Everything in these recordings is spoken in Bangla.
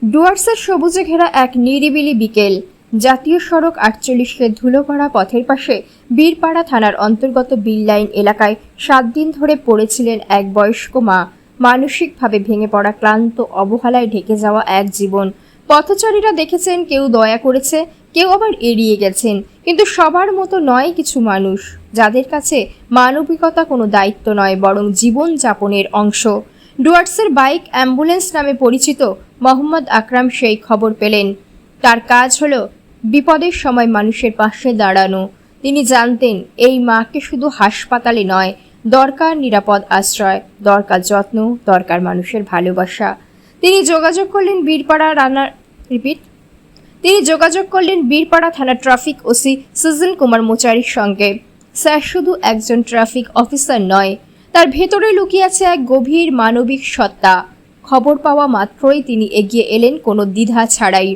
ডুয়ার্সের সবুজে ঘেরা এক নিরিবিলি বিকেল। জাতীয় সড়ক ৪৮-কে ধুলো করা পথের পাশে বীরপাড়া থানার অন্তর্গত বিল লাইন এলাকায় ৭ দিন ধরে পড়েছিলেন এক বয়স্ক মা। মানসিকভাবে ভেঙে পড়া, ক্লান্ত, অবহেলায় ঢেকে যাওয়া এক জীবন। পথচারীরা দেখেছেন, কেউ দয়া করেছে, কেউ আবার এড়িয়ে গেছেন, কিন্তু সবার মতো নয় কিছু মানুষ, যাদের কাছে মানবিকতা কোনো দায়িত্ব নয়, বরং জীবন যাপনের অংশ। ডুয়ার্সের বাইক অ্যাম্বুলেন্স নামে পরিচিত মোহাম্মদ আকরাম সেই খবর পেলেন। তার কাজ হলো বিপদের সময় মানুষের পাশে দাঁড়ানো। তিনি জানতেন, এই মাকে শুধু হাসপাতালে নয়, দরকার নিরাপদ আশ্রয়, দরকার যত্ন, দরকার মানুষের ভালোবাসা। তিনি যোগাযোগ করলেন বীরপাড়া থানার ট্রাফিক ওসি সুজন কুমার মোচারির সঙ্গে। স্যার শুধু একজন ট্রাফিক অফিসার নয়, তার ভেতরে লুকিয়ে আছে এক গভীর মানবিক সত্তা। খবর পাওয়া মাত্রই তিনি এগিয়ে এলেন, কোনো দ্বিধা ছাড়াই।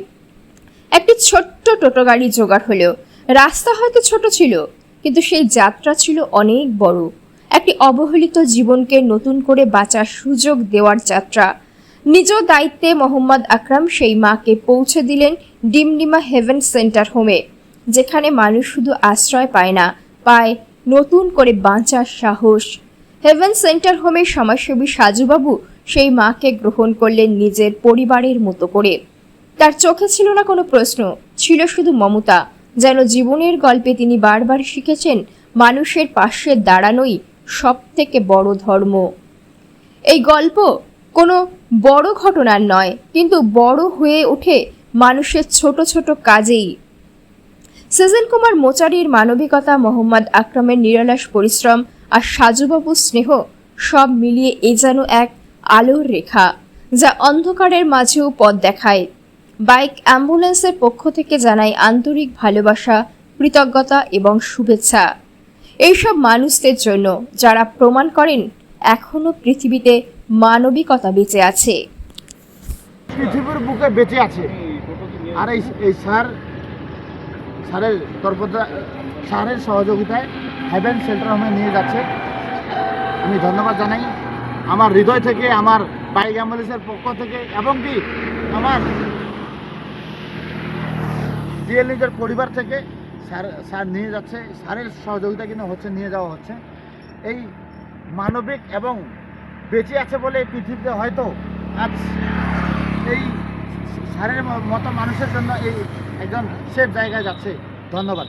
একটি ছোট্ট টোটো গাড়ি জোগাড় হলো। রাস্তা হয়তো ছোট ছিল, কিন্তু সেই যাত্রা ছিল অনেক বড়। একটি অবহেলিত জীবনকে নতুন করে বাঁচার সুযোগ দেওয়ার যাত্রা। নিজ দায়িত্বে মোহাম্মদ আকরাম সেই মাকে পৌঁছে দিলেন ডিমডিমা হেভেন সেন্টার হোমে, যেখানে মানুষ শুধু আশ্রয় পায় না, পায় নতুন করে বাঁচার সাহস। হেভেন সেন্টার হোমের সমাজসেবী সাজুবাবু সেই মাকে গ্রহণ করলেন নিজের পরিবারের মতো করে। তার চোখে ছিল না কোনো প্রশ্ন, ছিল শুধু মমতা। যেন জীবনের গল্পে তিনি বারবার শিখেছেন, মানুষের পাশে দাঁড়ানোই সব থেকে বড় ধর্ম। এই গল্প কোনো বড় ঘটনার নয়, কিন্তু বড় হয়ে ওঠে মানুষের ছোট ছোট কাজেই। সুজন কুমার মোচারির মানবিকতা, মোহাম্মদ আকরামের নিরলস পরিশ্রম আর সাজুবাবুর স্নেহ, সব মিলিয়ে এ যেন এক আলোর রেখা, যা অন্ধকারের মাঝেও পথ দেখায়। বাইক অ্যাম্বুলেন্সের পক্ষ থেকে জানাই আন্তরিক ভালোবাসা, কৃতজ্ঞতা এবং শুভেচ্ছা এইসব মানুষদের জন্য, যারা প্রমাণ করেন এখনো পৃথিবীতে মানবিকতা বেঁচে আছে। পৃথিবীর বুকে বেঁচে আছে। আর এই স্যারের স্যারের সহযোগিতায় হেভেন সেন্টার হোমে নিয়ে যাচ্ছে। আমি ধন্যবাদ জানাই আমার হৃদয় থেকে, আমার বাইক অ্যাম্বুলেন্সের পক্ষ থেকে, এবং কি আমার ডিএলইদের পরিবার থেকে। স্যার নিয়ে যাচ্ছে, স্যারের সহযোগিতা কিন্তু নিয়ে যাওয়া হচ্ছে। এই মানবিক এবং বেঁচে আছে বলে এই পৃথিবীতে হয়তো আজ এই স্যারের মতো মানুষের জন্য এই একজন সেফ জায়গায় যাচ্ছে। ধন্যবাদ।